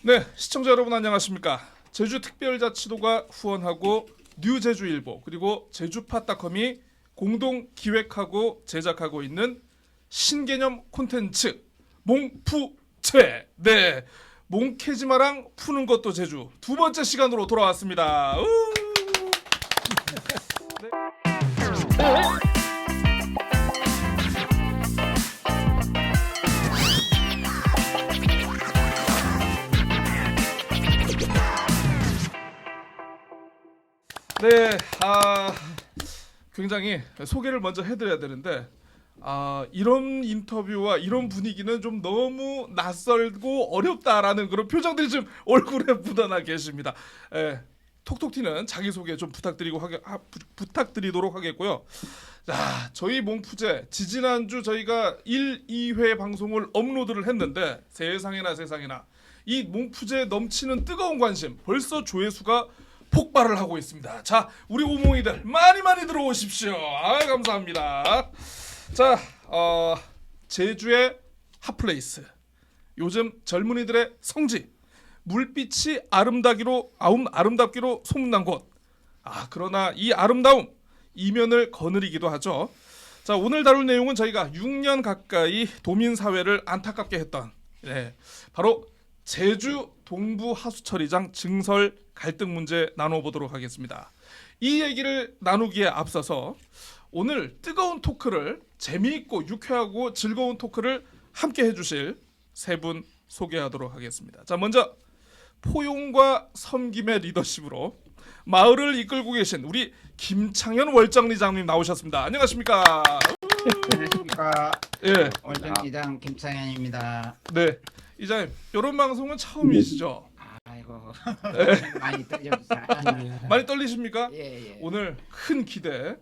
네, 시청자 여러분 안녕하십니까? 제주특별자치도가 후원하고 뉴제주일보 그리고 제주팟닷컴이 공동 기획하고 제작하고 있는 신개념 콘텐츠 몽푸제. 네, 몽케지마랑 푸는 것도 제주 두 번째 시간으로 돌아왔습니다. 네, 굉장히 소개를 먼저 해드려야 되는데 이런 인터뷰와 이런 분위기는 좀 너무 낯설고 어렵다라는 그런 표정들이 좀 얼굴에 묻어나 계십니다. 톡톡 튀는 자기소개 좀 부탁드리도록 하겠고요. 자, 저희 몽푸제 지지난주 저희가 1, 2회 방송을 업로드를 했는데 세상에나 이 몽푸제에 넘치는 뜨거운 관심 벌써 조회수가 폭발을 하고 있습니다. 자, 우리 오몽이들 많이 들어오십시오. 감사합니다. 자, 제주의 핫플레이스, 요즘 젊은이들의 성지, 물빛이 아름답기로 소문난 곳. 그러나 이 아름다움 이면을 거느리기도 하죠. 자, 오늘 다룰 내용은 저희가 6년 가까이 도민 사회를 안타깝게 했던 바로 제주 동부 하수처리장 증설 갈등 문제 나눠보도록 하겠습니다. 이 얘기를 나누기에 앞서서 오늘 뜨거운 토크를 재미있고 유쾌하고 즐거운 토크를 함께 해주실 세 분 소개하도록 하겠습니다. 자, 먼저 포용과 섬김의 리더십으로 마을을 이끌고 계신 우리 김창현 월정리장님 나오셨습니다. 안녕하십니까? 안녕하십니까? 예, 월정리장 김창현입니다. 네, 이장님 이런 방송은 처음이시죠? 아이고 네. 많이 떨렸어요. 많이 떨리십니까? 예. 오늘 큰 기대,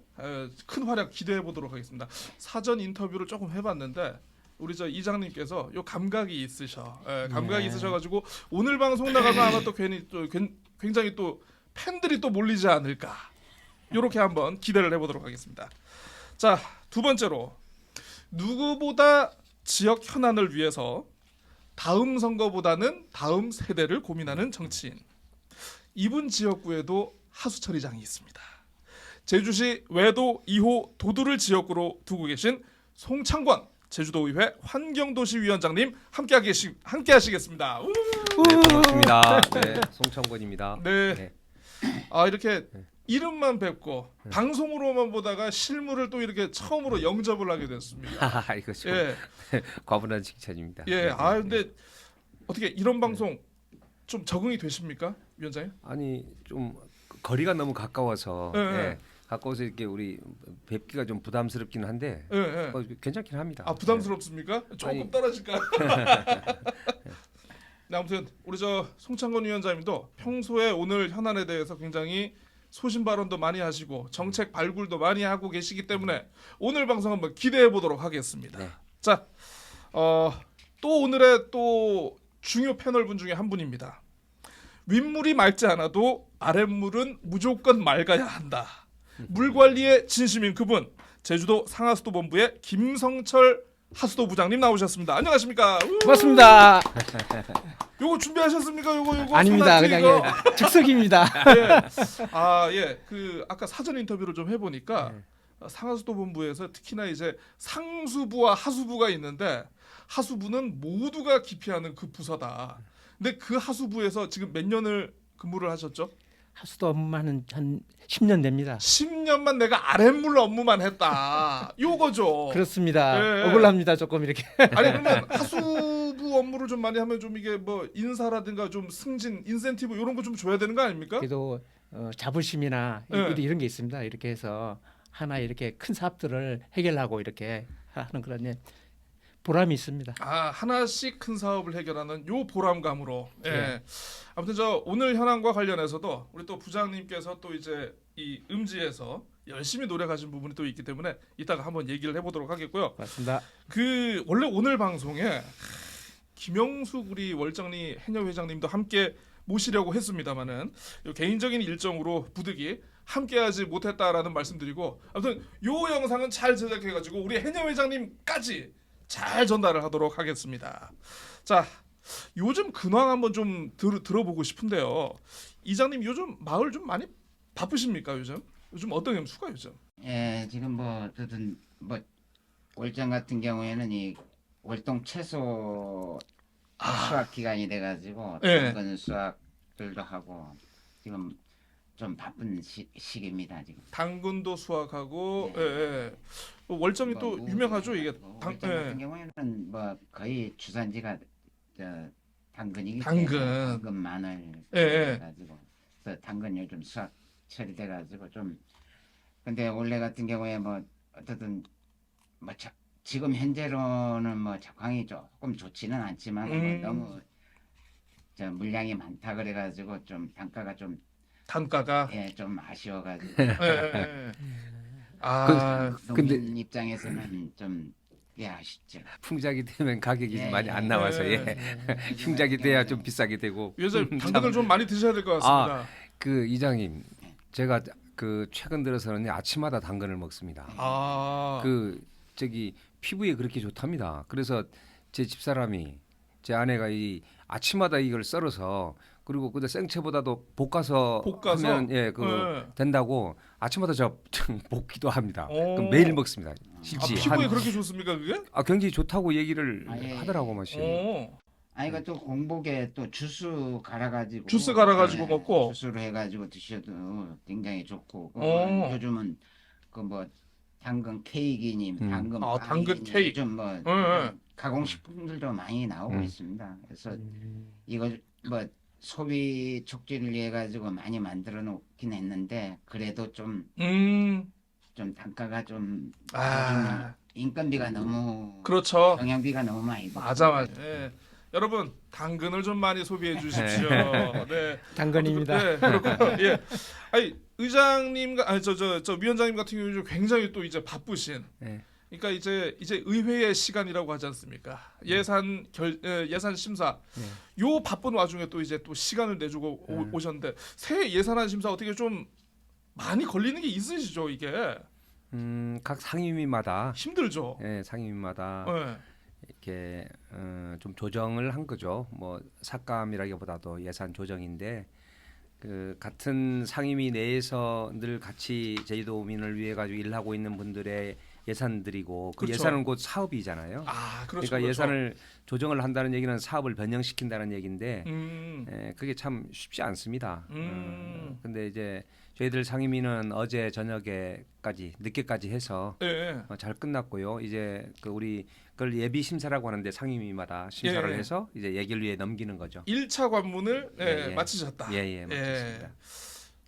큰 활약 기대해 보도록 하겠습니다. 사전 인터뷰를 조금 해봤는데 우리 저 이장님께서 요 감각이 있으셔, 감각이 있으셔가지고 오늘 방송 나가면 아마 또 굉장히 또 팬들이 또 몰리지 않을까. 요렇게 한번 기대를 해보도록 하겠습니다. 자, 두 번째로 누구보다 지역 현안을 위해서 다음 선거보다는 다음 세대를 고민하는 정치인. 이분 지역구에도 하수처리장이 있습니다. 제주시 외도 2호 도두를 지역구로 두고 계신 송창권 제주도의회 환경도시위원장님 함께 하시겠습니다. 네, 반갑습니다. 네, 송창권입니다. 네. 이렇게 이름만 뵙고 방송으로만 보다가 실물을 또 이렇게 처음으로 영접을 하게 됐습니다. 이거 좀 과분한 칭찬입니다. 예. 근데 어떻게 이런 방송 좀 적응이 되십니까, 위원장님? 아니 좀 거리가 너무 가까워서 예. 가까워서 이렇게 우리 뵙기가 좀 부담스럽긴 한데 예. 괜찮긴 합니다. 부담스럽습니까? 조금 아니. 떨어질까요? 네, 아무튼 우리 저 송창건 위원장님도 평소에 오늘 현안에 대해서 굉장히 소신 발언도 많이 하시고 정책 발굴도 많이 하고 계시기 때문에 오늘 방송 한번 기대해 보도록 하겠습니다. 네. 자, 또 오늘의 또 중요 패널분 중에 한 분입니다. 윗물이 맑지 않아도 아랫물은 무조건 맑아야 한다. 물 관리에 진심인 그분, 제주도 상하수도본부의 김성철 하수도 부장님 나오셨습니다. 안녕하십니까? 고맙습니다. 요거 준비하셨습니까? 요거 아닙니다. 소나트 그냥 이거? 즉석입니다. 예. 그 아까 사전 인터뷰를 좀 해보니까 상하수도본부에서 특히나 이제 상수부와 하수부가 있는데 하수부는 모두가 기피하는 그 부서다. 근데 그 하수부에서 지금 몇 년을 근무를 하셨죠? 하수도 업무만 한 10년 됩니다. 10년만 내가 아랫물 업무만 했다. 요거죠. 그렇습니다. 예. 억울합니다. 조금 이렇게. 아니 그러면 하수부 업무를 좀 많이 하면 좀 이게 뭐 인사라든가 좀 승진, 인센티브 이런 거 좀 줘야 되는 거 아닙니까? 그래도 자부심이나 예. 이런 게 있습니다. 이렇게 해서 하나 이렇게 큰 사업들을 해결하고 이렇게 하는 그런 보람이 있습니다. 하나씩 큰 사업을 해결하는 요 보람감으로. 예. 예. 아무튼 저 오늘 현안과 관련해서도 우리 또 부장님께서 또 이제 이 음지에서 열심히 노력하신 부분이 또 있기 때문에 이따가 한번 얘기를 해보도록 하겠고요. 맞습니다. 그 원래 오늘 방송에 김영숙 우리 월정리 해녀 회장님도 함께 모시려고 했습니다만은 개인적인 일정으로 부득이 함께하지 못했다라는 말씀드리고, 아무튼 요 영상은 잘 제작해가지고 우리 해녀 회장님까지 잘 전달을 하도록 하겠습니다. 자, 요즘 근황 한번 좀 들어보고 싶은데요. 이장님 요즘 마을 좀 많이 바쁘십니까 요즘? 요즘 어떤 염수가 요즘? 예, 지금 뭐 어쨌든 뭐 월장 같은 경우에는 이 월동 채소 수확 기간이 돼가지고 예. 당근 수확들도 하고 지금 좀 바쁜 시기입니다 지금. 당근도 수확하고 네. 예, 예. 월정이 뭐 또 무도 유명하죠 이게 해가지고 당, 월장 예. 같은 경우에는 뭐 거의 주산지가 저 당근이기 당근. 때문에 당근 마늘 예, 예. 해가지고 그래서 당근 요즘 수확 처리돼가지고 좀 근데 원래 같은 경우에 뭐 어쨌든 뭐 지금 현재로는 뭐 작황이 조금 좋지는 않지만 뭐 너무 저 물량이 많다 그래가지고 좀 단가가 좀 단가가 예, 좀 아쉬워가지고 예, 예, 예. 그 아 근데 농민 입장에서는 좀 예, 아쉽죠. 풍작이 되면 가격이 예, 많이 안 예. 나와서 예. 요즘 흉작이 같은 돼야 경우에는 좀 비싸게 되고. 요새 참. 당근을 좀 많이 드셔야 될 것 같습니다. 그 이장님, 제가 그 최근 들어서는 아침마다 당근을 먹습니다. 아, 그 저기 피부에 그렇게 좋답니다. 그래서 제 집사람이 제 아내가 이 아침마다 이걸 썰어서 그리고 그다 생채보다도 볶아서 하면 예. 된다고 아침마다 저 볶기도 합니다. 오. 그럼 매일 먹습니다. 아, 실지 피부에 그렇게 좋습니까 그게? 굉장히 좋다고 얘기를 아, 예, 하더라고 예. 마시. 오. 아니 이거 또 공복에 또 주스 갈아가지고 주스 갈아가지고 먹고. 주스로 해가지고 드셔도 굉장히 좋고 오. 요즘은 그 뭐 당근 케이크니 당근 아, 당근 빵이니 케이크. 요즘 뭐 예. 가공식품들도 많이 나오고 있습니다. 그래서 이거 뭐 소비 촉진을 위해 가지고 많이 만들어 놓긴 했는데 그래도 좀 단가가 좀 요즘 아, 인건비가 너무 그렇죠. 영양비가 너무 많이 들고 맞아. 예. 여러분 당근을 좀 많이 소비해 주십시오. 네. 당근입니다. 네, 그렇군요. 예. 아니 의장님과 아니 저 위원장님 같은 경우는 굉장히 또 이제 바쁘신. 네. 그러니까 이제 의회의 시간이라고 하지 않습니까? 예산 심사. 요 바쁜 와중에 또 이제 또 시간을 내주고 오셨는데 새해 예산안 심사 어떻게 좀 많이 걸리는 게 있으시죠 이게? 각 상임위마다 힘들죠. 상임위마다 네. 이렇게 좀 조정을 한 거죠. 뭐 삭감이라기보다도 예산 조정인데 그 같은 상임위 내에서 늘 같이 제주도민을 위해 가지고 일하고 있는 분들의 예산들이고 그 그렇죠. 예산은 곧 사업이잖아요. 아, 그렇죠. 그러니까 그렇죠. 예산을 조정을 한다는 얘기는 사업을 변형시킨다는 얘기인데 음. 그게 참 쉽지 않습니다. 음. 근데 이제 저희들 상임위는 어제 저녁에까지 늦게까지 해서 예. 예. 잘 끝났고요. 이제 그 우리 그걸 예비 심사라고 하는데 상임위마다 심사를 예. 해서 이제 예결위에 넘기는 거죠. 1차 관문을 예. 마치셨다. 예, 맞습니다.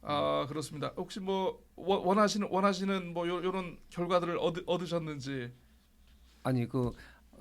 아, 그렇습니다. 혹시 뭐 원하시는 뭐 요런 결과들을 얻으셨는지. 아니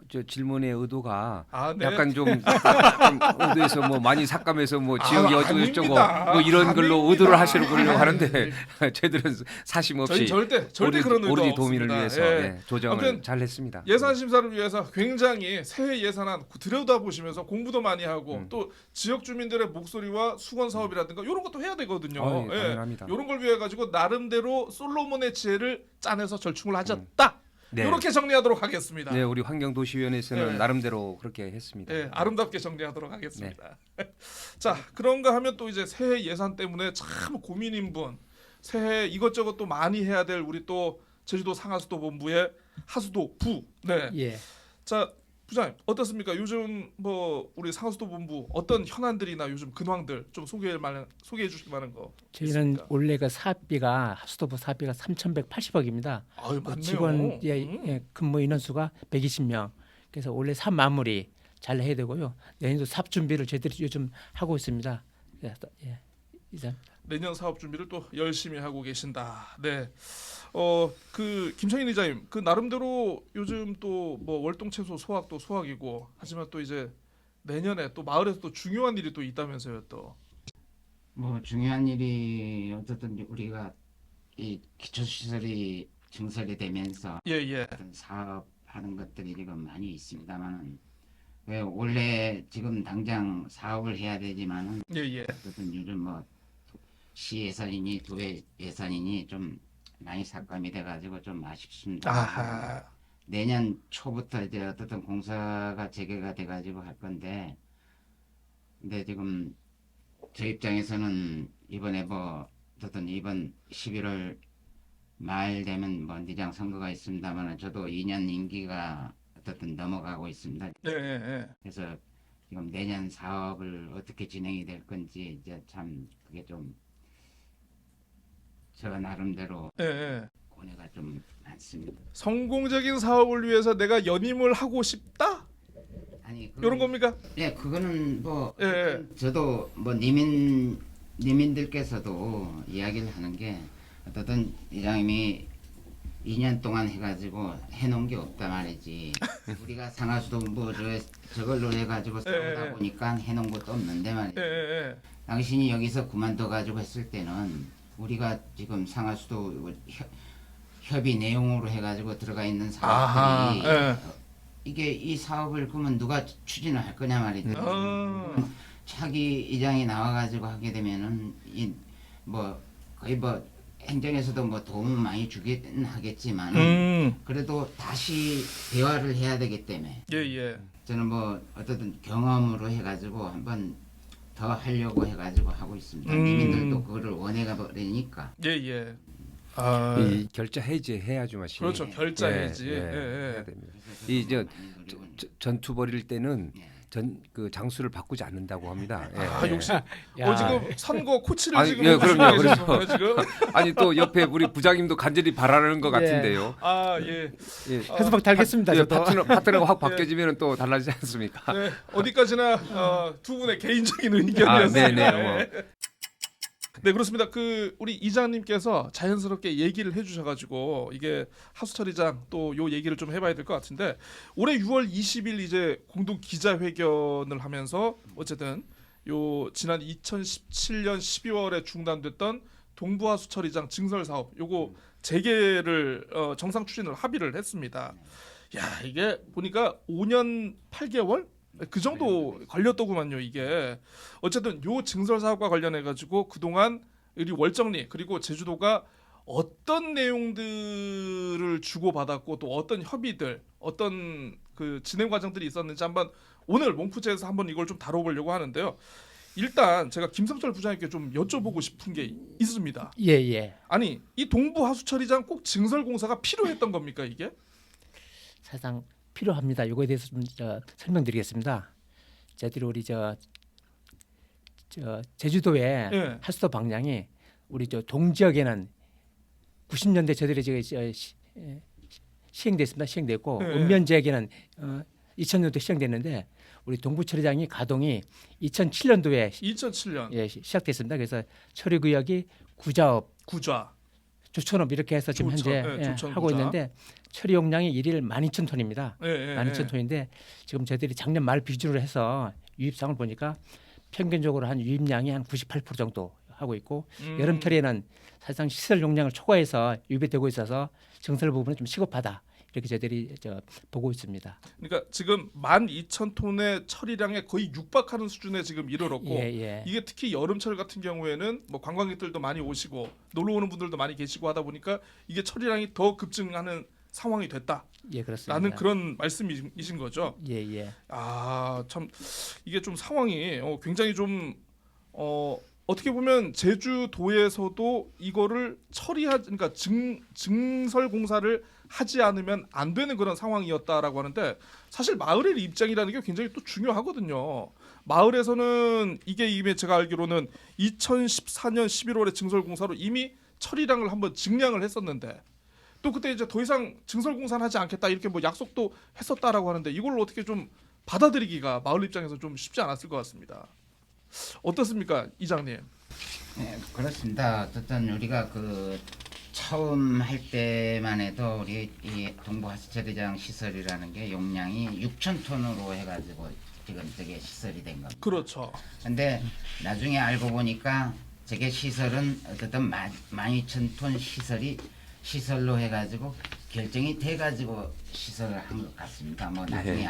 저 질문의 의도가 아, 네. 약간 좀 의도해서 뭐 많이 삭감해서 뭐 지역이 어쩌고 아닙니다. 뭐 이런 걸로 아닙니다. 의도를 하시려고 하는데 저희들은 사심 없이 저희 절대 그런 의도 오로지 도민을 없습니다. 위해서 예. 조정을 아무튼 잘 했습니다. 예산 심사를 위해서 굉장히 새해 예산안 들여다보시면서 공부도 많이 하고 또 지역 주민들의 목소리와 수건 사업이라든가 이런 것도 해야 되거든요. 예, 당연합니다. 이런 걸 위해 가지고 나름대로 솔로몬의 지혜를 짜내서 절충을 하셨다. 네. 이렇게 정리하도록 하겠습니다. 네, 우리 환경도시위원회에서는 네. 나름대로 그렇게 했습니다. 예, 아름답게 정리하도록 하겠습니다. 네. 자, 그런가 하면 또 이제 새해 예산 때문에 참 고민인 분, 새해 이것저것 또 많이 해야 될 우리 또 제주도 상하수도 본부의 하수도 부. 네. 예. 자, 부장님 어떻습니까? 요즘 뭐 우리 상하수도 본부 어떤 현안들이나 요즘 근황들 좀 소개해 주실 만한 거. 저희는 있습니까? 원래 그 사업비가 하수도부 사업비가 3,180억입니다. 아유, 맞네요. 직원 근무 인원수가 120명. 그래서 원래 사업 마무리 잘 해야 되고요. 내년도 사업 준비를 저희들이 요즘 하고 있습니다. 예, 이상입니다. 내년 사업 준비를 또 열심히 하고 계신다. 네. 그 김창인 이장님, 그 나름대로 요즘 또 뭐 월동 채소 수확도 수확이고 하지만 또 이제 내년에 또 마을에서 또 중요한 일이 또 있다면서요, 또. 뭐 중요한 일이 어쨌든 우리가 이 기초시설이 증설이 되면서 예, 예. 어떤 사업하는 것들이 지금 많이 있습니다만은 왜 원래 지금 당장 사업을 해야 되지만은 예, 예. 어쨌든 요즘 뭐 시 예산이니 도의 예산이니 좀 많이 삭감이 돼가지고 좀 아쉽습니다. 아하. 내년 초부터 이제 어떤 공사가 재개가 돼가지고 할 건데 근데 지금 저 입장에서는 이번에 뭐 어쨌든 이번 11월 말 되면 뭐 내장 선거가 있습니다만 저도 2년 임기가 어쨌든 넘어가고 있습니다. 예, 예, 그래서 지금 내년 사업을 어떻게 진행이 될 건지 이제 참 그게 좀 저 나름대로 예, 예. 고뇌가 좀 많습니다. 성공적인 사업을 위해서 내가 연임을 하고 싶다? 아니 이런 겁니까? 예, 그거는 뭐 예, 예. 저도 뭐 님인들께서도 이야기를 하는 게 어떤 이장님이 2년 동안 해가지고 해놓은 게 없다 말이지. 우리가 상하수도 뭐 저걸로 해가지고 싸우다 예. 보니까 해놓은 것도 없는데 말이지. 예, 예, 당신이 여기서 그만둬가지고 했을 때는 우리가 지금 상하수도 협의 내용으로 해가지고 들어가 있는 아하, 사업들이 예. 이게 이 사업을 그러면 누가 추진을 할 거냐 말이지. 아, 차기 이장이 나와가지고 하게 되면은 이 뭐 거의 뭐 행정에서도 뭐 도움을 많이 주긴 하겠지만 그래도 다시 대화를 해야 되기 때문에 예, 예. 저는 뭐 어쨌든 경험으로 해가지고 한번 더 하려고 해가지고 하고 있습니다. 주민들도 그거를 원해가 버리니까. 예, 예. 아, 이 결자 해지해야죠, 마시. 그렇죠. 결자 해지. 예, 예. 해야 됩니다. 그래서 이 저도 많이 노력은 전투 벌일 때는 예. 그 장수를 바꾸지 않는다고 합니다. 예, 아, 예. 역시 야. 지금 선거 코치를 아니, 지금 예, 그럼요, 해주시는 그럼요. 거예요, 지금. 아니 또 옆에 우리 부장님도 간절히 바라는 것 예. 같은데요. 아, 예. 예. 해수박 달겠습니다. 예, 저도. 파트너가 확 바뀌어지면 또 달라지지 않습니까? 네, 어디까지나 두 분의 개인적인 아, 의견이었습니다. 네네. 뭐. 네, 그렇습니다. 그 우리 이장님께서 자연스럽게 얘기를 해주셔가지고 이게 하수처리장 또 요 얘기를 좀 해봐야 될 것 같은데 올해 6월 20일 이제 공동 기자회견을 하면서 어쨌든 요 지난 2017년 12월에 중단됐던 동부하수처리장 증설 사업 요거 재개를 정상 추진을 합의를 했습니다. 야, 이게 보니까 5년 8개월 그 정도 걸렸더구만요. 이게 어쨌든 요 증설 사업과 관련해 가지고 그동안 우리 월정리 그리고 제주도가 어떤 내용들을 주고받았고 또 어떤 협의들 어떤 그 진행 과정들이 있었는지 한번 오늘 몽푸제에서 한번 이걸 좀 다뤄보려고 하는데요. 일단 제가 김성철 부장님께 좀 여쭤보고 싶은 게 있습니다. 예, 예. 아니 이 동부 하수처리장 꼭 증설 공사가 필요했던 겁니까 이게? 사실상 필요합니다. 이거에 대해서 좀 설명드리겠습니다. 저희들이 우리 제주도의 예. 하수도 방향이 우리 동지역에는 90년대 저희들이 시행됐습니다. 시행됐고 예. 읍면 지역에는 2000년도 시행됐는데 우리 동부처리장이 가동이 2007년도에 2007년 시작됐습니다. 그래서 처리구역이 구자업, 구좌 조천업 이렇게 해서 지금 조천, 현재 예, 조천 하고 구자. 있는데 처리 용량이 일일 12,000톤입니다. 예, 예, 12,000톤인데 지금 저희들이 작년 말 비주를 해서 유입상을 보니까 평균적으로 한 유입량이 한 98% 정도 하고 있고 여름철에는 사실상 시설 용량을 초과해서 유입이 되고 있어서 증설 부분은 좀 시급하다. 이렇게 저희들이 보고 있습니다. 그러니까 지금 12,000톤의 처리량에 거의 육박하는 수준에 지금 이르렀고 예. 이게 특히 여름철 같은 경우에는 뭐 관광객들도 많이 오시고 놀러 오는 분들도 많이 계시고 하다 보니까 이게 처리량이 더 급증하는 상황이 됐다라는 예, 그렇습니다. 그런 말씀이신 거죠. 예. 아, 참 이게 좀 상황이 굉장히 좀 어떻게 보면 제주도에서도 이거를 그러니까 증설 공사를 하지 않으면 안 되는 그런 상황이었다라고 하는데 사실 마을의 입장이라는 게 굉장히 또 중요하거든요. 마을에서는 이게 제가 알기로는 2014년 11월에 증설 공사로 이미 처리량을 한번 증량을 했었는데 또 그때 이제 더 이상 증설 공사는 하지 않겠다 이렇게 뭐 약속도 했었다라고 하는데 이걸 어떻게 좀 받아들이기가 마을 입장에서 좀 쉽지 않았을 것 같습니다. 어떻습니까, 이장님? 네, 그렇습니다. 어쨌든 우리가 그 처음 할 때만 해도 우리 이 동부하수처리장 시설이라는 게 용량이 6,000톤으로 해가지고 지금 저게 시설이 된 겁니다. 그렇죠. 근데 나중에 알고 보니까 저게 시설은 어쨌든 12,000톤 시설로 해가지고 결정이 돼가지고 시설을 한 것 같습니다. 뭐 나중에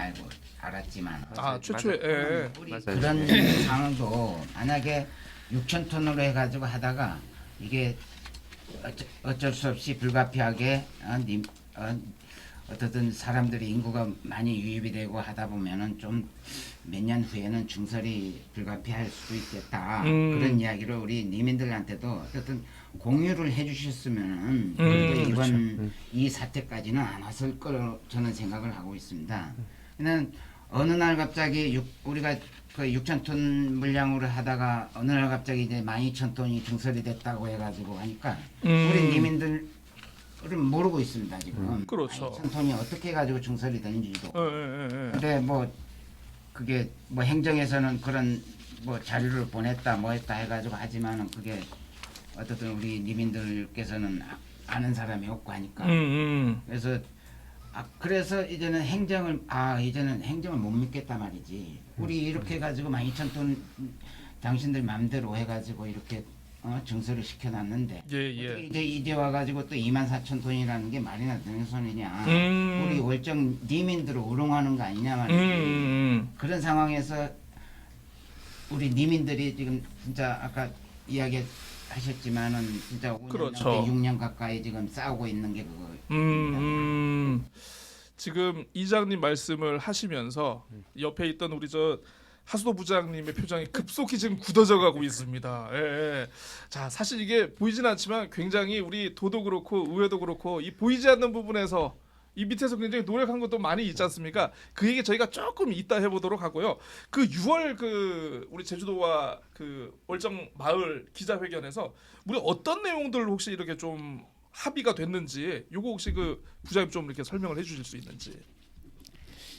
알았지만. 아, 최초에 예. 우리 맞아요. 그런 상황도 만약에 6,000톤으로 해가지고 하다가 이게 어쩔 수 없이 불가피하게 어떻든 사람들이 인구가 많이 유입이 되고 하다 보면은 좀 몇 년 후에는 중설이 불가피할 수도 있겠다. 그런 이야기를 우리 니민들한테도 어쨌든 공유를 해주셨으면은 그래도 이번 이 사태까지는 안 왔을 거로 저는 생각을 하고 있습니다. 그냥 어느 날 갑자기 우리가 그 6,000톤 물량으로 하다가 어느 날 갑자기 이제 12,000톤이 중설이 됐다고 해가지고 하니까 우리 니민들은 모르고 있습니다 지금. 그렇죠. 12,000톤이 어떻게 해가지고 중설이 되는지도. 예. 근데 뭐 그게 뭐 행정에서는 그런 뭐 자료를 보냈다 뭐 했다 해가지고 하지만은 그게 어떻든 우리 니민들께서는 아는 사람이 없고 하니까. 그래서 그래서 이제는 이제는 행정을 못 믿겠다 말이지. 우리 이렇게 해가지고 12,000톤 당신들 마음대로 해가지고 이렇게 증서를 시켜놨는데 예. 어떻게 이제 와가지고 또 24,000톤이라는 게 말이나 되는 소리냐. 우리 월정 니민들을 우롱하는 거 아니냐 말이지. 그런 상황에서 우리 니민들이 지금 진짜 아까 이야기하셨지만은 진짜 5년 그렇죠. 넘게 6년 가까이 지금 싸우고 있는 게 그거. 지금 이장님 말씀을 하시면서 옆에 있던 우리 저 하수도 부장님의 표정이 급속히 지금 굳어져 가고 있습니다. 예. 자, 사실 이게 보이진 않지만 굉장히 우리 도도 그렇고 의회도 그렇고 이 보이지 않는 부분에서 이 밑에서 굉장히 노력한 것도 많이 있지 않습니까? 그 얘기 저희가 조금 이따 해보도록 하고요. 그 6월 그 우리 제주도와 그 월정 마을 기자회견에서 우리 어떤 내용들 혹시 이렇게 좀 합의가 됐는지 요거 혹시 그 부장님 좀 이렇게 설명을 해주실 수 있는지.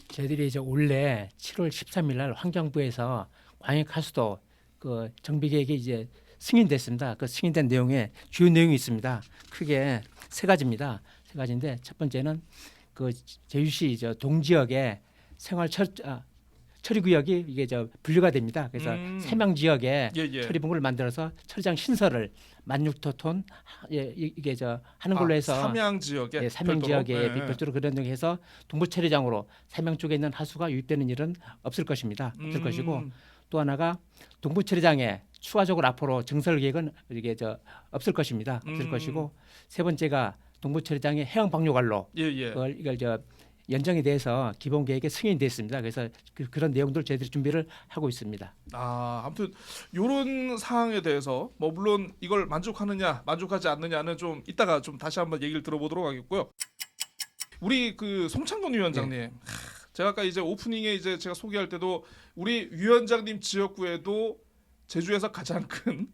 저희들이 이제 올해 7월 13일 날 환경부에서 광역 하수도 그 정비 계획이 이제 승인됐습니다. 그 승인된 내용에 주요 내용이 있습니다. 크게 세 가지입니다. 세 가지인데 첫 번째는 그 제주시 저 동지역의 생활 처리 구역이 이게 저 분류가 됩니다. 그래서 세명 지역에 예. 처리 분구를 만들어서 처리장 신설을 16,000톤 이게 저 하는 걸로 해서 삼양 지역에 예, 삼양 별도로? 지역에 별도로 그런 등에 해서 동부 처리장으로 삼양 쪽에 있는 하수가 유입되는 일은 없을 것입니다. 없을 것이고 또 하나가 동부 처리장에 추가적으로 앞으로 증설 계획은 이게 저 없을 것입니다. 없을 것이고 세 번째가 동부 처리장의 해양 방류관로 예. 이걸 저 연정에 대해서 기본 계획에 승인됐습니다. 그래서 그런 내용들 저희들이 준비를 하고 있습니다. 아무튼 요런 사항에 대해서 뭐 물론 이걸 만족하느냐 만족하지 않느냐는 좀 이따가 좀 다시 한번 얘기를 들어보도록 하겠고요. 우리 그 송창돈 위원장님, 제가 아까 이제 오프닝에 이제 제가 소개할 때도 우리 위원장님 지역구에도 제주에서 가장 큰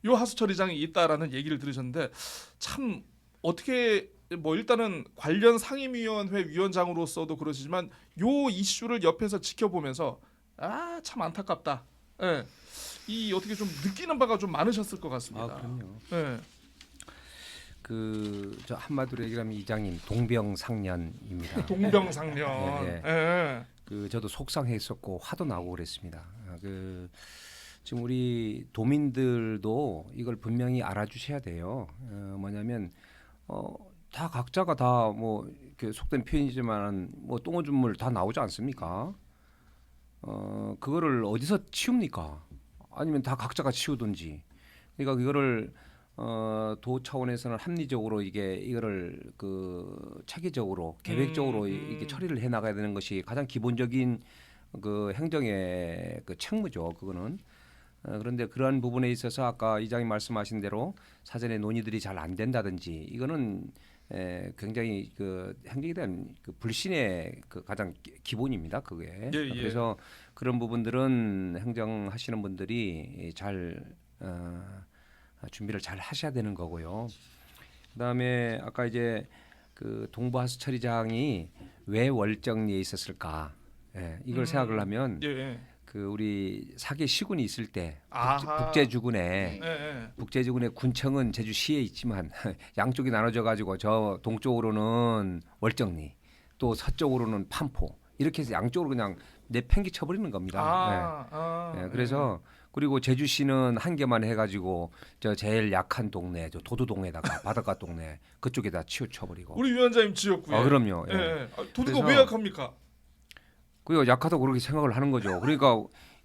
요 하수 처리장이 있다라는 얘기를 들으셨는데 참 어떻게 뭐 일단은 관련 상임위원회 위원장으로서도 그러시지만 요 이슈를 옆에서 지켜보면서 참 안타깝다. 예. 이 어떻게 좀 느끼는 바가 좀 많으셨을 것 같습니다. 그럼요. 예. 저 한마디로 얘기하면 이장님 동병상련입니다. 동병상련. 네. 예. 저도 속상했었고 화도 나고 그랬습니다. 지금 우리 도민들도 이걸 분명히 알아주셔야 돼요. 뭐냐면 다 각자가 다 뭐 속된 표현이지만 뭐 똥오줌 물 다 나오지 않습니까? 그거를 어디서 치웁니까? 아니면 다 각자가 치우든지. 그러니까 그거를 도 차원에서는 합리적으로 이거를 그 체계적으로 계획적으로 이게 처리를 해 나가야 되는 것이 가장 기본적인 그 행정의 그 책무죠. 그거는. 그런데 그러한 부분에 있어서 아까 이장님 말씀하신 대로 사전에 논의들이 잘 안 된다든지 이거는 굉장히 그 행정에 대한 그 불신의 그 가장 기본입니다. 그게. 그래서 그런 부분들은 행정하시는 분들이 잘 준비를 잘 하셔야 되는 거고요. 그다음에 아까 이제 그 동부하수 처리장이 왜 월정리에 있었을까? 이걸 생각을 하면 그 우리 사계 시군이 있을 때 북제주군에 군청은 제주시에 있지만 양쪽이 나눠져 가지고 저 동쪽으로는 월정리 또 서쪽으로는 판포 이렇게 해서 양쪽으로 그냥 내팽개 쳐버리는 겁니다. 그래서 그리고 제주시는 한 개만 해가지고 저 제일 약한 동네 저 도두동에다가 바닷가 동네 그쪽에다 치우쳐버리고. 우리 위원장님 지역구에. 그럼요. 도두가 왜 약합니까? 그 약하다고 그렇게 생각을 하는 거죠. 그러니까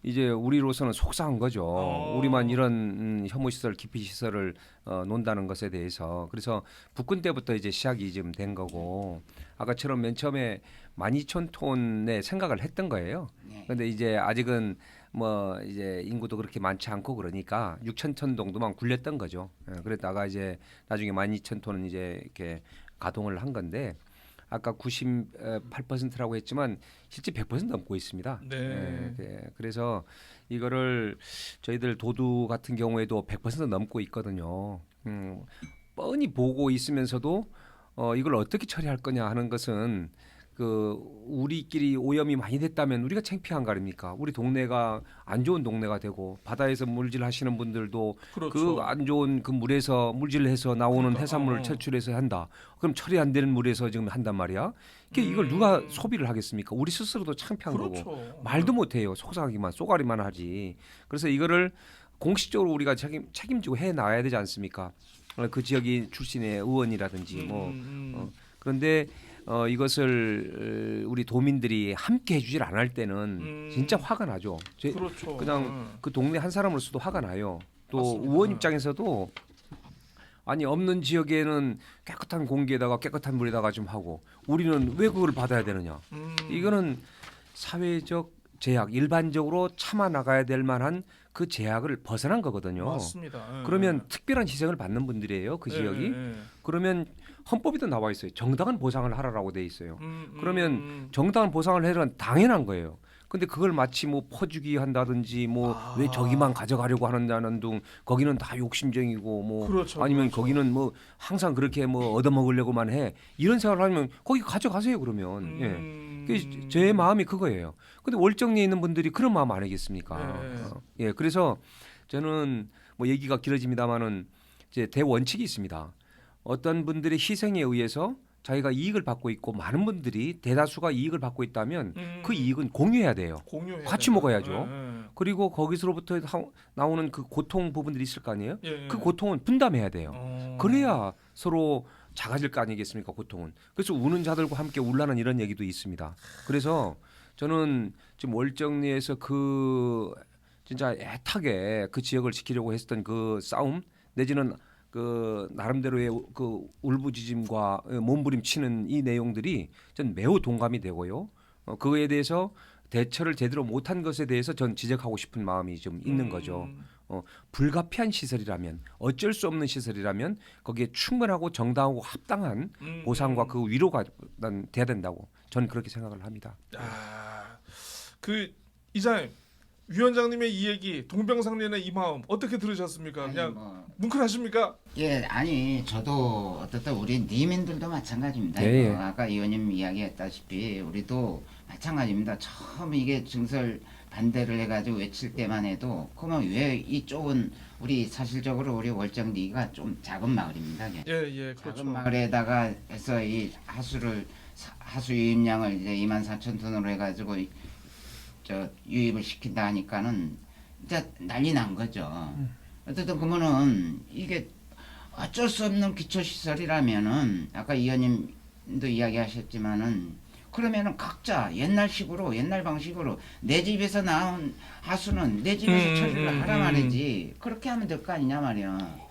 이제 우리로서는 속상한 거죠. 우리만 이런 혐오 시설, 기피 시설을 논다는 것에 대해서. 그래서 북군 때부터 이제 시작이 좀 된 거고 아까처럼 맨 처음에 12,000톤의 생각을 했던 거예요. 네. 근데 이제 아직은 뭐 이제 인구도 그렇게 많지 않고 그러니까 6,000톤 정도만 굴렸던 거죠. 그랬다가 이제 나중에 12,000톤은 이제 이렇게 가동을 한 건데 아까 98%라고 했지만 실제 100% 넘고 있습니다. 네. 그래서 이거를 저희들 도두 같은 경우에도 100% 넘고 있거든요. 뻔히 보고 있으면서도 이걸 어떻게 처리할 거냐 하는 것은 그 우리끼리 오염이 많이 됐다면 우리가 창피한 거 아닙니까? 우리 동네가 안 좋은 동네가 되고 바다에서 물질하시는 분들도 그렇죠. 그 안 좋은 그 물에서 물질해서 나오는 그러니까, 해산물을 채취해서 한다. 그럼 처리 안 되는 물에서 지금 한단 말이야. 이걸 누가 소비를 하겠습니까? 우리 스스로도 창피한 거고 그렇죠. 말도 못해요. 속상하기만 쏘가리만 하지. 그래서 이거를 공식적으로 우리가 책임지고 해 나가야 되지 않습니까? 그 지역이 출신의 의원이라든지 뭐 그런데 이것을 우리 도민들이 함께 해주질 않을 때는 진짜 화가 나죠. 그렇죠. 그냥 그 동네 한 사람으로서도 화가 나요. 또 맞습니다. 의원 입장에서도 아니 없는 지역에는 깨끗한 공기에다가 깨끗한 물에다가 좀 하고 우리는 왜 그걸 받아야 되느냐. 이거는 사회적 제약 일반적으로 참아 나가야 될 만한 그 제약을 벗어난 거거든요. 맞습니다. 그러면 특별한 희생을 받는 분들이에요. 그 지역이. 그러면 헌법에도 나와 있어요. 정당한 보상을 하라라고 돼 있어요. 그러면 정당한 보상을 해라는 당연한 거예요. 근데 그걸 마치 뭐 퍼주기 한다든지 뭐 왜 저기만 가져가려고 하는다는 등 거기는 다 욕심쟁이고 뭐 그렇죠, 아니면 그렇죠. 거기는 뭐 항상 그렇게 뭐 얻어먹으려고만 해 이런 생각을 하면 거기 가져가세요 그러면 제 마음이 그거예요. 근데 월정리에 있는 분들이 그런 마음 아니겠습니까? 네. 그래서 저는 뭐 얘기가 길어집니다만은 이제 대원칙이 있습니다. 어떤 분들의 희생에 의해서 자기가 이익을 받고 있고 많은 분들이 대다수가 이익을 받고 있다면 그 이익은 공유해야 돼요. 공유해야 같이 돼요. 먹어야죠. 그리고 거기서로부터 나오는 그 고통 부분들이 있을 거 아니에요? 예. 그 고통은 분담해야 돼요. 어. 그래야 서로 작아질 거 아니겠습니까? 고통은. 그래서 우는 자들과 함께 울라는 이런 얘기도 있습니다. 그래서 저는 지금 월정리에서 그 진짜 애타게 그 지역을 지키려고 했던 그 싸움 내지는 그 나름대로의 그 울부짖음과 몸부림치는 이 내용들이 전 매우 동감이 되고요. 그거에 대해서 대처를 제대로 못한 것에 대해서 전 지적하고 싶은 마음이 좀 있는 거죠. 불가피한 시설이라면 어쩔 수 없는 시설이라면 거기에 충분하고 정당하고 합당한 보상과 그 위로가 난 돼야 된다고 저는 그렇게 생각을 합니다. 그 이장님 위원장님의 이 얘기 동병상련의 이 마음 어떻게 들으셨습니까? 아니, 그냥 뭐, 뭉클하십니까? 예, 아니 저도 어떻든 우리 니민들도 마찬가지입니다. 예, 이거 예. 아까 의원님 이야기했다시피 우리도 마찬가지입니다. 처음 이게 증설 반대를 해가지고 외칠 때만 해도 그러면 왜 이쪽은 우리 사실적으로 우리 월정리가 좀 작은 마을입니다. 이게. 예, 그렇죠. 작은 마을에다가 해서 이 하수 유입량을 이제 24,000톤으로 해가지고 저 유입을 시킨다 하니까는 진짜 난리 난 거죠. 어쨌든 그러면은 이게 어쩔 수 없는 기초시설이라면은 아까 의원님도 이야기하셨지만은 그러면은 각자 옛날식으로 옛날 방식으로 내 집에서 나온 하수는 내 집에서 처리를 하라 말이지 그렇게 하면 될 거 아니냐 말이야.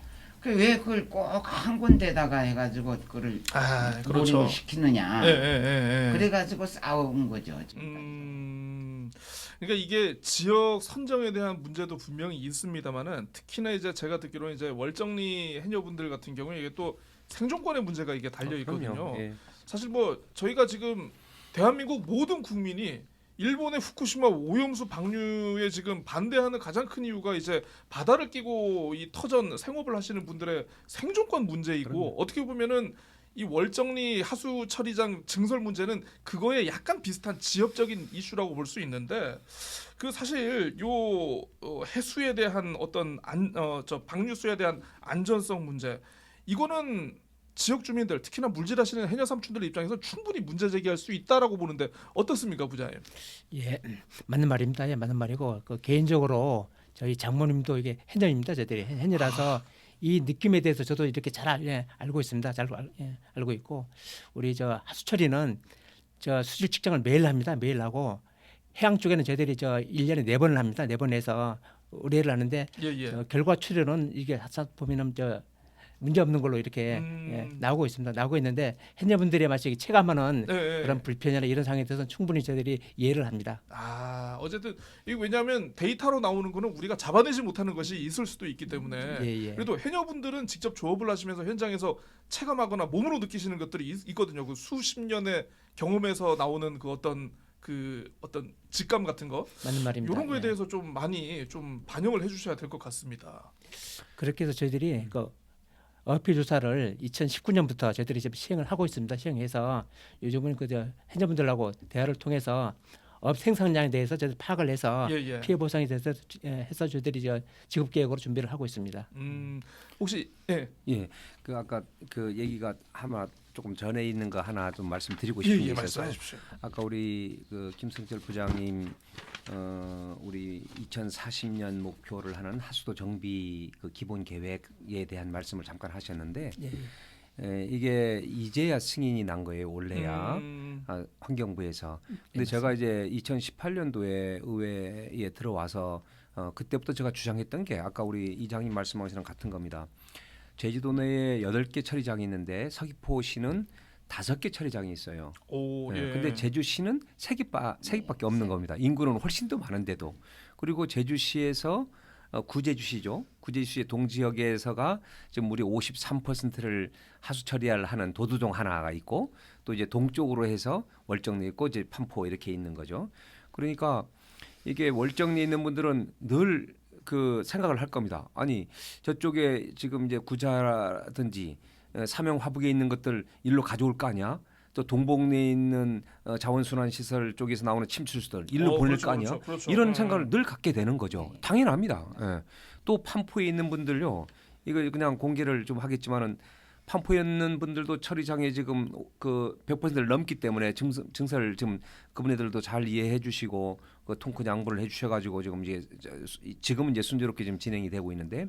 왜 그걸 꼭 한 군데다가 해가지고 그걸 그렇죠. 몰입을 시키느냐. 예. 그래가지고 싸운 거죠. 지금까지. 그러니까 이게 지역 선정에 대한 문제도 분명히 있습니다만은 특히나 이제 제가 듣기로는 이제 월정리 해녀분들 같은 경우에 이게 또 생존권의 문제가 이게 달려 있거든요. 그럼요. 예. 사실 뭐 저희가 지금 대한민국 모든 국민이 일본의 후쿠시마 오염수 방류에 지금 반대하는 가장 큰 이유가 이제 바다를 끼고 이 터전 생업을 하시는 분들의 생존권 문제이고 어떻게 보면은 이 월정리 하수 처리장 증설 문제는 그거에 약간 비슷한 지역적인 이슈라고 볼 수 있는데 그 사실 요 해수에 대한 어떤 방류수에 대한 안전성 문제 이거는 지역 주민들 특히나 물질하시는 해녀 삼촌들 입장에서 충분히 문제 제기할 수 있다라고 보는데 어떻습니까, 부장님? 예, 맞는 말입니다. 예, 맞는 말이고 그 개인적으로 저희 장모님도 이게 해녀입니다. 저희들이 해녀라서 이 느낌에 대해서 저도 이렇게 잘 알고 있습니다. 잘 알고 있고 우리 저 하수처리는 저 수질 측정을 매일 합니다. 매일 하고 해양 쪽에는 저희들이 1년에 4번을 합니다. 4번 해서 의뢰를 하는데 예, 예. 결과 추리는 이게 하사 보면은 문제 없는 걸로 이렇게 나오고 있습니다. 나오고 있는데 해녀분들의 마치 체감하는 예, 예. 그런 불편이나 이런 상황에 대해서는 충분히 저희들이 이해를 합니다. 아, 어쨌든 이거 왜냐하면 데이터로 나오는 거는 우리가 잡아내지 못하는 것이 있을 수도 있기 때문에 예. 그래도 해녀분들은 직접 조업을 하시면서 현장에서 체감하거나 몸으로 느끼시는 것들이 있거든요. 그 수십 년의 경험에서 나오는 그 어떤 직감 같은 거 맞는 말입니다. 이런 거에 예. 대해서 좀 많이 좀 반영을 해주셔야 될 것 같습니다. 그렇게 해서 저희들이 어필 조사를 2019년부터 저희들이 이제 시행을 하고 있습니다. 시행해서 요즘은 해녀분들하고 대화를 통해서 업 생산량에 대해서 저희들 파악을 해서 예. 피해 보상에 대해서 해서 저희들이 지급 계획으로 준비를 하고 있습니다. 혹시 예. 예, 그 아까 그 얘기가 하나 조금 전에 있는 거 하나 좀 말씀드리고 싶은 게 예, 있어서 말씀하십시오. 아까 우리 그 김성철 부장님 우리 2040년 목표를 하는 하수도 정비 그 기본 계획에 대한 말씀을 잠깐 하셨는데 이게 이제야 승인이 난 거예요. 원래야 환경부에서. 근데 제가 이제 2018년도에 의회에 들어와서 그때부터 제가 주장했던 게 아까 우리 이장님 말씀하시는 같은 겁니다. 제주도 내에 8개 처리장이 있는데 서귀포시는 5개 처리장이 있어요. 오, 예. 근데 제주시는 3개밖에 없는 겁니다. 인구는 훨씬 더 많은데도. 그리고 제주시에서 구제주시죠. 구제주시의 동지역에서가 지금 우리 53%를 하수 처리할 하는 도두동 하나가 있고 또 이제 동쪽으로 해서 월정리 있고 이제 판포 이렇게 있는 거죠. 그러니까 이게 월정리에 있는 분들은 늘 그 생각을 할 겁니다. 아니 저쪽에 지금 이제 구자라든지 삼형화북에 있는 것들 일로 가져올 거 아니야? 또 동봉리에 있는 자원순환 시설 쪽에서 나오는 침출수들 일로 보낼 그렇죠, 거 아니야? 그렇죠. 이런 생각을 늘 갖게 되는 거죠. 당연합니다. 예. 또 판포에 있는 분들요. 이거 그냥 공개를 좀 하겠지만은 판포에 있는 분들도 처리장에 지금 그 100%를 넘기 때문에 증서를 지금 그분들도 잘 이해해 주시고 그 통큰 양보를 해 주셔 가지고 지금은 이제 순조롭게 지금 진행이 되고 있는데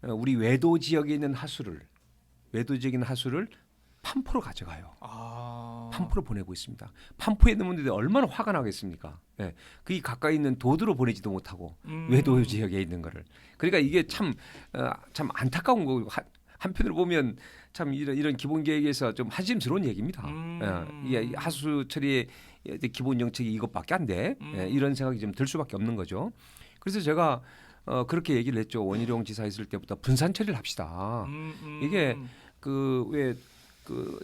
우리 외도 지역에 있는 하수를 판포로 가져가요. 판포로 보내고 있습니다. 판포에 있는 분들이 얼마나 화가 나겠습니까? 예. 그게 가까이 있는 도도로 보내지도 못하고 외도 지역에 있는 거를. 그러니까 이게 참 안타까운 거고 한편으로 보면 참 이런 기본 계획에서 좀 한심스러운 얘기입니다. 이게 하수 처리의 기본 정책이 이것밖에 안 돼. 이런 생각이 좀 들 수밖에 없는 거죠. 그래서 제가 그렇게 얘기를 했죠. 원희룡 지사 있을 때부터 분산 처리를 합시다. 이게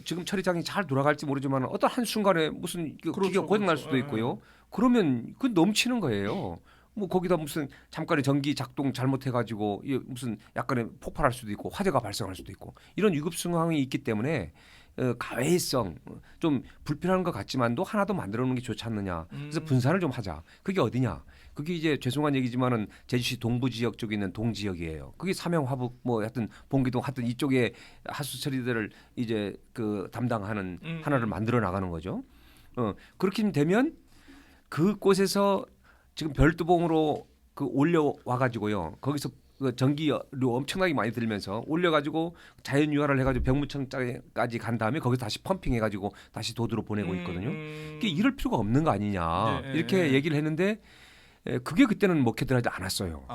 지금 처리장이 잘 돌아갈지 모르지만 어떤 한 순간에 무슨 기계가 고장날 수도 있고요. 그러면 그 넘치는 거예요. 뭐 거기다 무슨 잠깐의 전기 작동 잘못해가지고 무슨 약간의 폭발할 수도 있고 화재가 발생할 수도 있고 이런 위급 상황이 있기 때문에 가외성 좀 불편한 것 같지만도 하나 더 만들어 놓는 게 좋지 않느냐. 그래서 분산을 좀 하자. 그게 어디냐? 그게 이제 죄송한 얘기지만은 제주시 동부 지역 쪽에 있는 동지역이에요. 그게 삼형화북 뭐 하여튼 봉기동 하여튼 이쪽에 하수 처리들을 이제 그 담당하는 하나를 만들어 나가는 거죠. 그렇게 되면 그곳에서 지금 별도봉으로 그 올려와 가지고요. 거기서 그 전기료 엄청나게 많이 들면서 올려가지고 자연 유화를 해가지고 병무청까지 간 다음에 거기서 다시 펌핑해가지고 다시 도도로 보내고 있거든요. 이게 이럴 필요가 없는 거 아니냐 이렇게 얘기를 했는데 그게 그때는 먹혀들지 않았어요.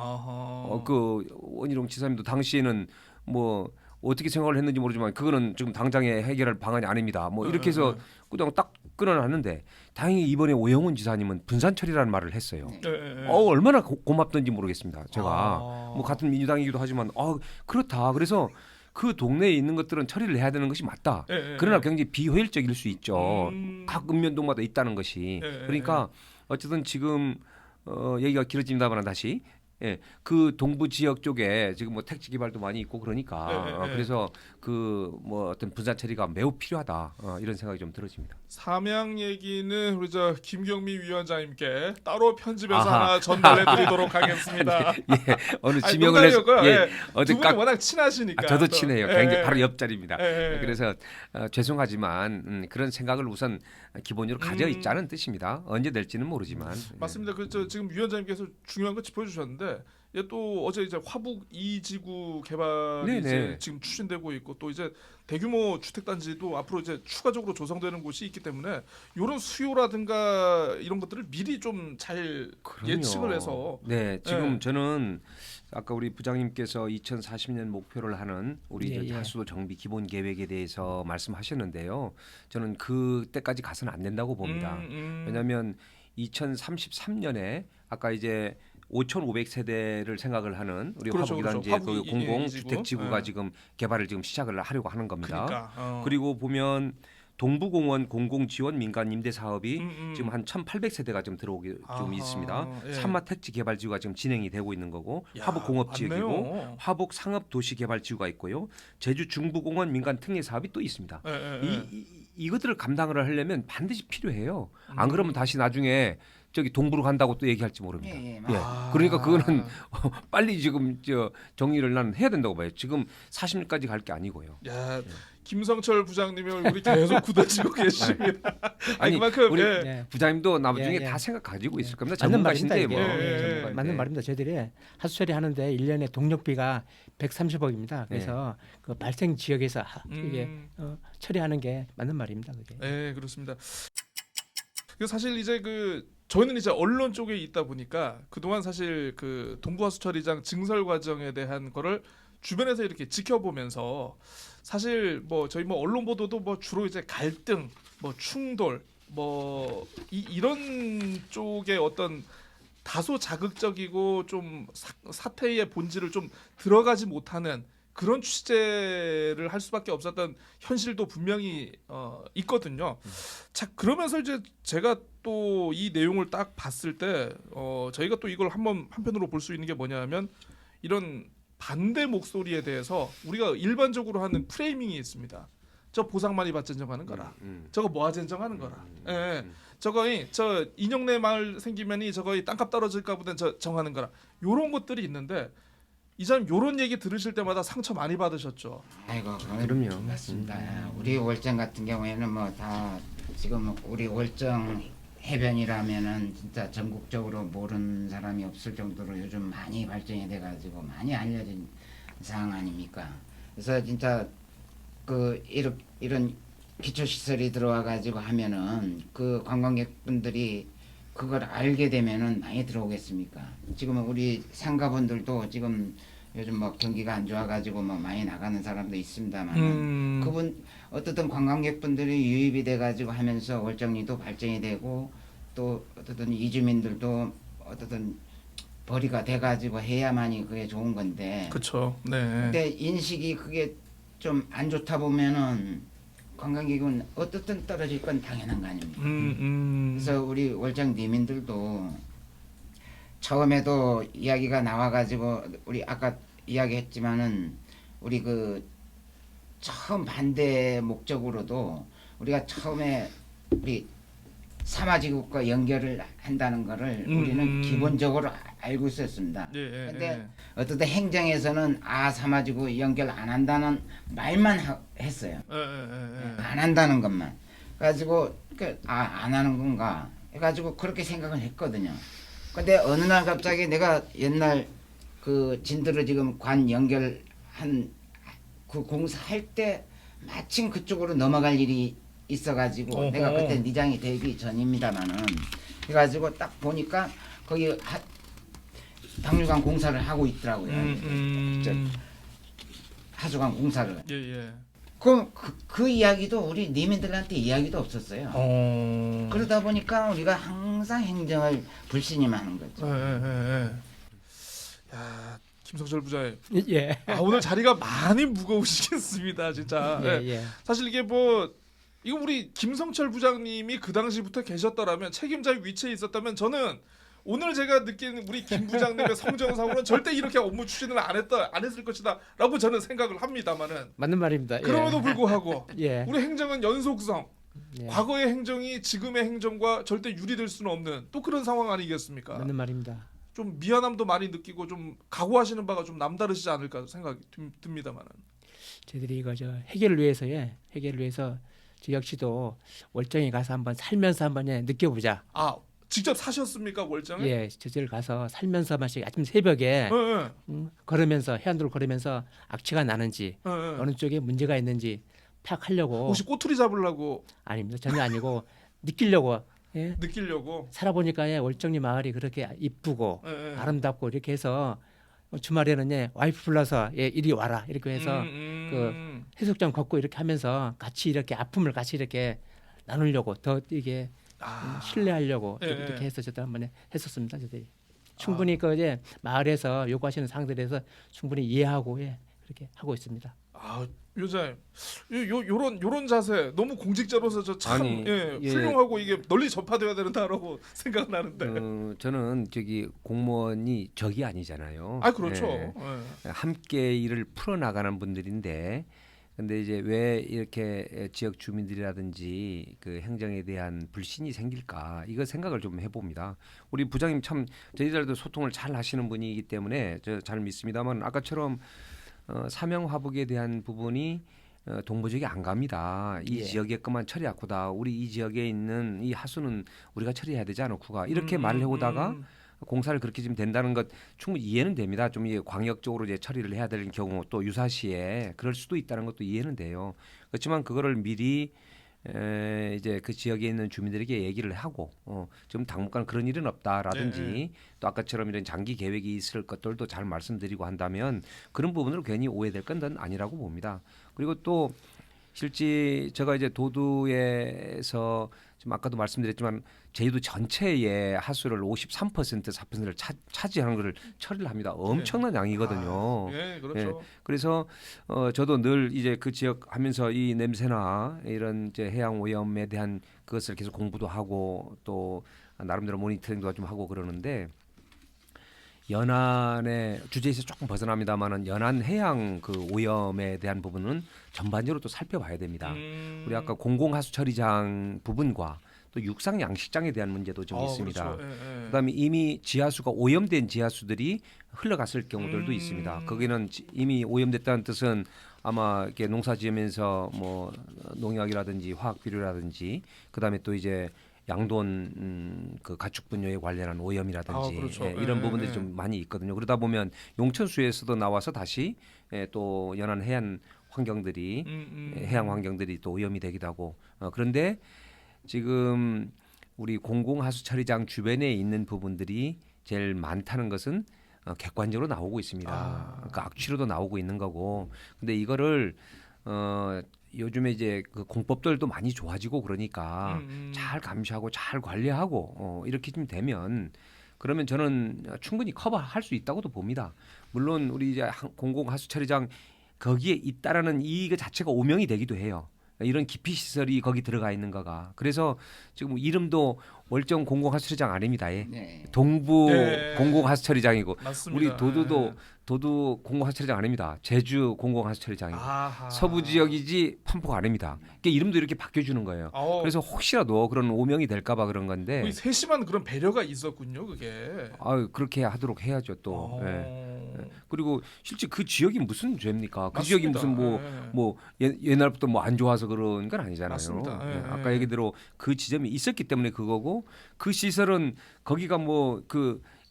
그 원희룡 지사님도 당시에는 뭐 어떻게 생각을 했는지 모르지만 그거는 지금 당장에 해결할 방안이 아닙니다. 뭐 이렇게 해서 그냥 딱 끊어놨는데 다행히 이번에 오영훈 지사님은 분산 처리라는 말을 했어요. 얼마나 고맙던지 모르겠습니다. 제가 뭐 같은 민주당이기도 하지만 그렇다. 그래서 그 동네에 있는 것들은 처리를 해야 되는 것이 맞다. 그러나 굉장히 비효율적일 수 있죠. 각 읍면동마다 있다는 것이. 그러니까 어쨌든 지금 얘기가 길어집니다만 다시 그 동부 지역 쪽에 지금 뭐 택지 개발도 많이 있고 그러니까 그래서 그 뭐 어떤 분산 처리가 매우 필요하다 이런 생각이 좀 들어집니다. 삼양 얘기는 우리 저 김경미 위원장님께 따로 편집해서 하나 전달해드리도록 하겠습니다. 어느 지명을 해서 두 분이 워낙 친하시니까. 저도 친해요. 굉장히 바로 옆자리입니다. 그래서 죄송하지만 그런 생각을 우선 기본적으로 가져 있자는 뜻입니다. 언제 될지는 모르지만. 맞습니다. 지금 위원장님께서 중요한 거 짚어주셨는데 또 어제 이제 화북 2지구 개발이 네네. 이제 지금 추진되고 있고 또 이제 대규모 주택단지도 앞으로 이제 추가적으로 조성되는 곳이 있기 때문에 이런 수요라든가 이런 것들을 미리 좀 잘 그럼요. 예측을 해서 네, 지금 네. 저는 아까 우리 부장님께서 2040년 목표를 하는 우리 예, 저 예. 하수도 정비 기본 계획에 대해서 말씀하셨는데요. 저는 그때까지 가서는 안 된다고 봅니다. 왜냐하면 2033년에 아까 이제 5,500세대를 생각을 하는 우리 그렇죠, 화북이라는 그렇죠. 이제 그 화북이, 공공 이 주택 지구. 지구가 예. 지금 개발을 지금 시작을 하려고 하는 겁니다. 그러니까 그리고 보면 동부공원 공공지원 민간 임대 사업이 음. 지금 한 1,800세대가 좀 들어오기 좀 아하, 있습니다. 예. 산마 택지 개발 지구가 지금 진행이 되고 있는 거고 야, 화북 공업 지역이고 많네요. 화북 상업 도시 개발 지구가 있고요. 제주 중부공원 민간 특례 사업이 또 있습니다. 예, 예, 예. 이것들을 감당을 하려면 반드시 필요해요. 안 음. 그러면 다시 나중에 저기 동부로 간다고 또 얘기할지 모릅니다. 예, 예, 예. 아. 그러니까 그거는 빨리 지금 저 정리를 나는 해야 된다고 봐요. 지금 40년까지 갈 게 아니고요. 야, 김성철 부장님의 얼굴이 계속 굳어지고 계십니다. 아니, 그만큼 우리 예. 네. 부장님도 나중에 예, 예. 다 생각 가지고 있을 겁니다. 맞는 말입니다. 전문가신데 이게. 뭐. 예, 예, 예. 전문가인데. 맞는 말입니다. 저희들이 하수 처리하는데 1년에 동력비가 130억입니다. 네. 그래서 그 발생 지역에서 이게 처리하는 게 맞는 말입니다. 그게. 네, 그렇습니다. 그 사실 이제 저희는 이제 언론 쪽에 있다 보니까 그동안 사실 그 동부하수처리장 증설 과정에 대한 거를 주변에서 이렇게 지켜보면서 사실 뭐 저희 뭐 언론 보도도 뭐 주로 이제 갈등, 뭐 충돌, 뭐 이런 쪽의 어떤 다소 자극적이고 좀 사태의 본질을 좀 들어가지 못하는 그런 취재를 할 수밖에 없었던 현실도 분명히 있거든요. 자, 그러면서 이제 제가 또 이 내용을 딱 봤을 때 저희가 또 이걸 한편으로 볼 수 있는 게 뭐냐면 이런 반대 목소리에 대해서 우리가 일반적으로 하는 프레이밍이 있습니다. 저 보상 많이 받지 정하는 거라. 저거 모아젠 정하는 거라. 예. 저거이 저 인형내 마을 생기면이 저거이 땅값 떨어질까 보다 저 정하는 거라. 요런 것들이 있는데 이사님 요런 얘기 들으실 때마다 상처 많이 받으셨죠. 아이고 그럼요. 맞습니다. 우리 월정 같은 경우에는 뭐 다 지금 우리 월정 해변이라면은 진짜 전국적으로 모르는 사람이 없을 정도로 요즘 많이 발전이 돼가지고 많이 알려진 상황 아닙니까? 그래서 진짜 이런 기초 시설이 들어와 가지고 하면은 그 관광객분들이 그걸 알게 되면은 많이 들어오겠습니까? 지금 우리 상가분들도 지금 요즘 뭐 경기가 안 좋아가지고 뭐 많이 나가는 사람도 있습니다만 그분 어떻든 관광객분들이 유입이 돼가지고 하면서 월정리도 발전이 되고 또 어떻든 이주민들도 어떻든 벌이가 돼가지고 해야만이 그게 좋은 건데. 그렇죠. 네. 근데 인식이 그게 좀 안 좋다 보면은 관광객은 어떻든 떨어질 건 당연한 거 아닙니까? 그래서 우리 월정 리민들도 처음에도 이야기가 나와가지고 우리 아까 이야기했지만은 우리 처음 반대 목적으로도 우리가 처음에 우리 사마지국과 연결을 한다는 거를 우리는 기본적으로 알고 있었습니다. 예, 예, 근데 어떻든 행정에서는 사마지국 연결 안 한다는 말만 했어요. 안 한다는 것만. 그래가지고 안 하는 건가 해가지고 그렇게 생각을 했거든요. 근데 어느 날 갑자기 내가 옛날 진도로 지금 관 연결한 그 공사할 때 마침 그쪽으로 넘어갈 일이 있어가지고 어허. 내가 그때 리장이 되기 전입니다만은 그래가지고 딱 보니까 거기 방류관 공사를 하고 있더라고요. 하수관 공사를. 예, 예. 그럼 그 이야기도 우리 리민들한테 이야기도 없었어요. 그러다 보니까 우리가 항상 행정을 불신임하는 거죠. 야, 김성철 부장님. 예. 오늘 자리가 많이 무거우시겠습니다, 진짜. 예, 예. 예. 사실 이게 이거 우리 김성철 부장님이 그 당시부터 계셨더라면 책임자의 위치에 있었다면 저는 오늘 제가 느낀 우리 김 부장님의 성정상으로는 절대 이렇게 업무 추진을 안 했을 것이다라고 저는 생각을 합니다만은 맞는 말입니다. 그럼에도 불구하고 예. 우리 행정은 연속성, 예. 과거의 행정이 지금의 행정과 절대 유리될 수는 없는 또 그런 상황 아니겠습니까? 맞는 말입니다. 좀 미안함도 많이 느끼고 좀 각오하시는 바가 좀 남다르시지 않을까 생각이 듭니다만은. 저희들이 이거 해결을 위해서 저 역시도 월정에 가서 한번 살면서 한번 느껴보자. 직접 사셨습니까 월장을? 예, 저질 가서 살면서 마시 아침 새벽에 예, 예. 걸으면서 해안도로 걸으면서 악취가 나는지 예, 예. 어느 쪽에 문제가 있는지 파악하려고. 혹시 꼬투리 잡으려고 아닙니다. 전혀 아니고 느끼려고. 예. 느끼려고? 살아보니까 예, 월정리 마을이 그렇게 이쁘고 예, 예. 아름답고 이렇게 해서 주말에는 예, 와이프 불러서 예, 이리 와라 이렇게 해서 해수욕장 걷고 이렇게 하면서 같이 이렇게 아픔을 같이 이렇게 나누려고 더 이게 신뢰하려고 예, 이렇게 예. 해서 저도 한번 했었습니다. 저들이 충분히 그 이제 마을에서 요구하시는 사항들에서 충분히 이해하고 예, 그렇게 하고 있습니다. 아, 요자님, 요런 자세 너무 공직자로서 저 참 아니, 예, 예. 훌륭하고 이게 널리 전파돼야 된다라고 생각나는데. 저는 저기 공무원이 적이 아니잖아요. 아, 그렇죠. 예. 예. 함께 일을 풀어 나가는 분들인데, 근데 이제 왜 이렇게 지역 주민들이라든지 그 행정에 대한 불신이 생길까? 이거 생각을 좀 해봅니다. 우리 부장님 참 저희들도 소통을 잘 하시는 분이기 때문에 저 잘 믿습니다만 아까처럼 사명 화복에 대한 부분이 동부지역이 안 갑니다. 이 예. 지역의 것만 처리하고다. 우리 이 지역에 있는 이 하수는 우리가 처리해야 되지 않을까? 이렇게 말을 해오다가 공사를 그렇게 지금 된다는 것 충분히 이해는 됩니다. 좀 이게 광역적으로 이제 처리를 해야 될 경우 또 유사시에 그럴 수도 있다는 것도 이해는 돼요. 그렇지만 그거를 미리 이제 그 지역에 있는 주민들에게 얘기를 하고 지금 당분간 그런 일은 없다라든지 네. 또 아까처럼 이런 장기 계획이 있을 것들도 잘 말씀드리고 한다면 그런 부분으로 괜히 오해될 건 아니라고 봅니다. 그리고 또 실제 제가 이제 도두에서 지금 아까도 말씀드렸지만 제주도 전체의 하수를 53% 4%를 차지하는 것을 처리를 합니다. 엄청난 양이거든요. 예, 그렇죠. 그래서 저도 늘 이제 그 지역 하면서 이 냄새나 이런 이제 해양 오염에 대한 그것을 계속 공부도 하고 또 나름대로 모니터링도 좀 하고 그러는데 연안의 주제에서 조금 벗어납니다만은 연안 해양 그 오염에 대한 부분은 전반적으로 또 살펴봐야 됩니다. 우리 아까 공공하수 처리장 부분과 또 육상 양식장에 대한 문제도 좀 있습니다. 그렇죠. 예, 예. 그다음에 이미 지하수가 오염된 지하수들이 흘러갔을 경우들도 있습니다. 거기는 이미 오염됐다는 뜻은 아마 이렇게 농사지으면서 뭐 농약이라든지 화학 비료라든지 그다음에 또 이제 양돈 그 가축 분뇨에 관련한 오염이라든지 그렇죠. 이런 예, 부분들이 예. 좀 많이 있거든요. 그러다 보면 용천수에서도 나와서 다시 또 연안 해안 환경들이 해양 환경들이 또 오염이 되기도 하고 그런데 지금 우리 공공하수 처리장 주변에 있는 부분들이 제일 많다는 것은 객관적으로 나오고 있습니다. 그러니까 악취로도 나오고 있는 거고. 근데 이거를 요즘에 이제 그 공법들도 많이 좋아지고 그러니까 잘 감시하고 잘 관리하고 이렇게 좀 되면 그러면 저는 충분히 커버할 수 있다고도 봅니다. 물론 우리 이제 공공하수 처리장 거기에 있다라는 이거 자체가 오명이 되기도 해요. 이런 기피 시설이 거기 들어가 있는 거가. 그래서 지금 이름도 월정 공공하수처리장 아닙니다. 예. 네. 동부 네. 공공하수처리장이고 맞습니다. 우리 도두도 예. 도두 공공하수처리장 아닙니다. 제주 공공하수처리장이고 아하. 서부 지역이지 판포가 아닙니다. 그러니까 이름도 이렇게 바뀌어주는 거예요. 그래서 혹시라도 그런 오명이 될까봐 그런 건데. 거의 세심한 그런 배려가 있었군요, 그게. 그렇게 하도록 해야죠 또. 예. 어. 그리고 실제 그 지역이 무슨 죄입니까? 그 맞습니다. 지역이 무슨 뭐 옛날부터 뭐 안 좋아서 그런 건 아니잖아요. 맞습니다. 예, 아까 예. 얘기대로 그 지점이 있었기 때문에 그거고 그 시설은 거기가 뭐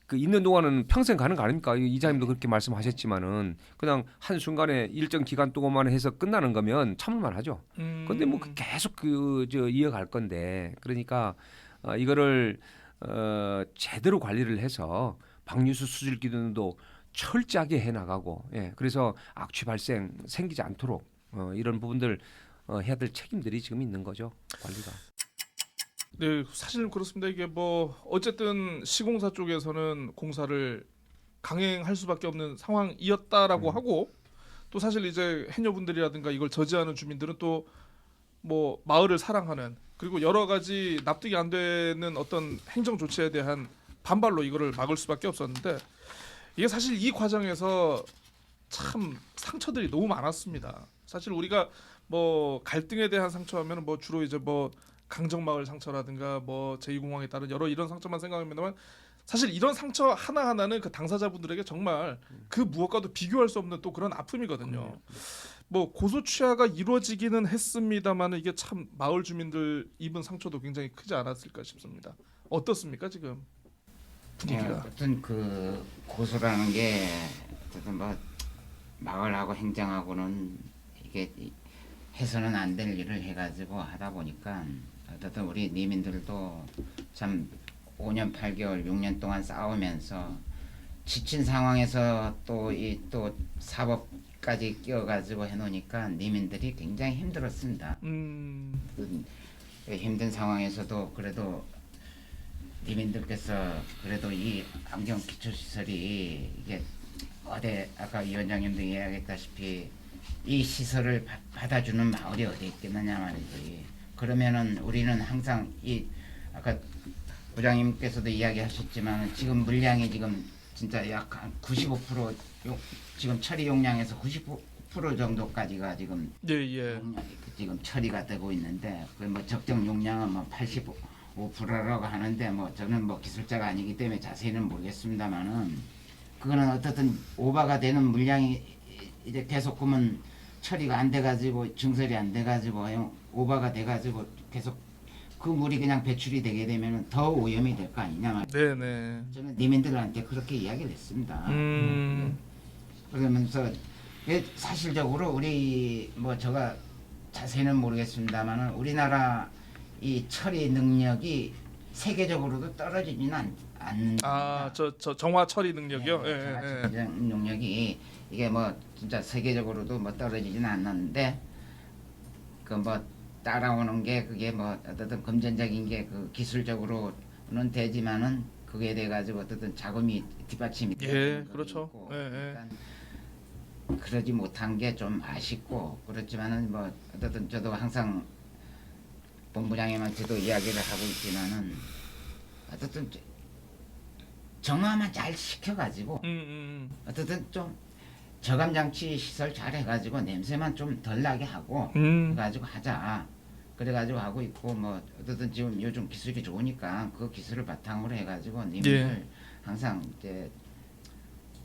그 있는 동안은 평생 가는 거 아닙니까? 이자님도 그렇게 말씀하셨지만은 그냥 한 순간에 일정 기간 동안만 해서 끝나는 거면 참을만 하죠. 근데 뭐 계속 이어갈 건데 그러니까 이거를 제대로 관리를 해서 방류수 수질 기준도 철저하게 해 나가고 그래서 악취 발생 생기지 않도록 이런 부분들 해야 될 책임들이 지금 있는 거죠. 관리가. 네, 사실 그렇습니다. 이게 뭐 어쨌든 시공사 쪽에서는 공사를 강행할 수밖에 없는 상황이었다라고 하고 또 사실 이제 해녀분들이라든가 이걸 저지하는 주민들은 또 뭐 마을을 사랑하는 그리고 여러 가지 납득이 안 되는 어떤 행정 조치에 대한 반발로 이거를 막을 수밖에 없었는데 이게 사실 이 과정에서 참 상처들이 너무 많았습니다. 사실 우리가 뭐 갈등에 대한 상처하면 뭐 주로 이제 뭐 강정마을 상처라든가 뭐 제2공항에 따른 여러 이런 상처만 생각합니다만 사실 이런 상처 하나하나는 그 당사자분들에게 정말 그 무엇과도 비교할 수 없는 또 그런 아픔이거든요. 뭐 고소 취하가 이루어지기는 했습니다만 이게 참 마을 주민들 입은 상처도 굉장히 크지 않았을까 싶습니다. 어떻습니까 지금 분위기가? 어떤 그 고소라는 게 어떤 뭐 마을하고 행정하고는 이게 해서는 안 될 일을 해가지고 하다 보니까 어쨌든 우리 니민들도 참 5년 8개월 6년 동안 싸우면서 지친 상황에서 또 이 또 사법까지 끼워가지고 해놓으니까 니민들이 굉장히 힘들었습니다. 그 힘든 상황에서도 그래도 니민들께서 그래도 이 안경 기초시설이 이게 어디 아까 위원장님도 이야기했다시피 이 시설을 받아주는 마을이 어디 있겠느냐 말이지. 그러면은 우리는 항상 이 아까 부장님께서도 이야기하셨지만 지금 물량이 지금 진짜 약 한 95% 지금 처리 용량에서 90% 정도까지가 지금 예예. 용량이 지금 처리가 되고 있는데 그 뭐 적정 용량은 뭐 85%라고 하는데 뭐 저는 뭐 기술자가 아니기 때문에 자세히는 모르겠습니다만은 그거는 어떻든 오버가 되는 물량이 이제 계속 그러면 처리가 안 돼가지고 증설이 안 돼가지고 오버가 돼가지고 계속 그 물이 그냥 배출이 되게 되면 더 오염이 될 거 아니냐 말이에요. 네네. 저는 니민들한테 그렇게 이야기를 했습니다. 그러면서 사실적으로 우리 뭐 제가 자세히는 모르겠습니다만은 우리나라 이 처리 능력이 세계적으로도 떨어지지는 않는다. 아저 정화 처리 능력이요? 네, 예. 처리 능력이 이게 뭐 진짜 세계적으로도 뭐 떨어지지는 않았는데 그 뭐 따라오는 게 그게 뭐 어떤 금전적인 게 그 기술적으로는 되지만은 그게 돼 가지고 어떤 자금이 뒷받침이 예, 되는 그렇죠. 있고 예, 예. 그러니까 그러지 못한 게 좀 아쉽고 그렇지만은 뭐 어쨌든 저도 항상 본부장님한테도 이야기를 하고 있지만은 어쨌든 정화만 잘 시켜가지고 어쨌든 좀 저감장치 시설 잘 해가지고 냄새만 좀 덜 나게 하고 해가지고 하자. 그래가지고 하고 있고 뭐 어쨌든 지금 요즘 기술이 좋으니까 그 기술을 바탕으로 해가지고 님들 예. 항상 이제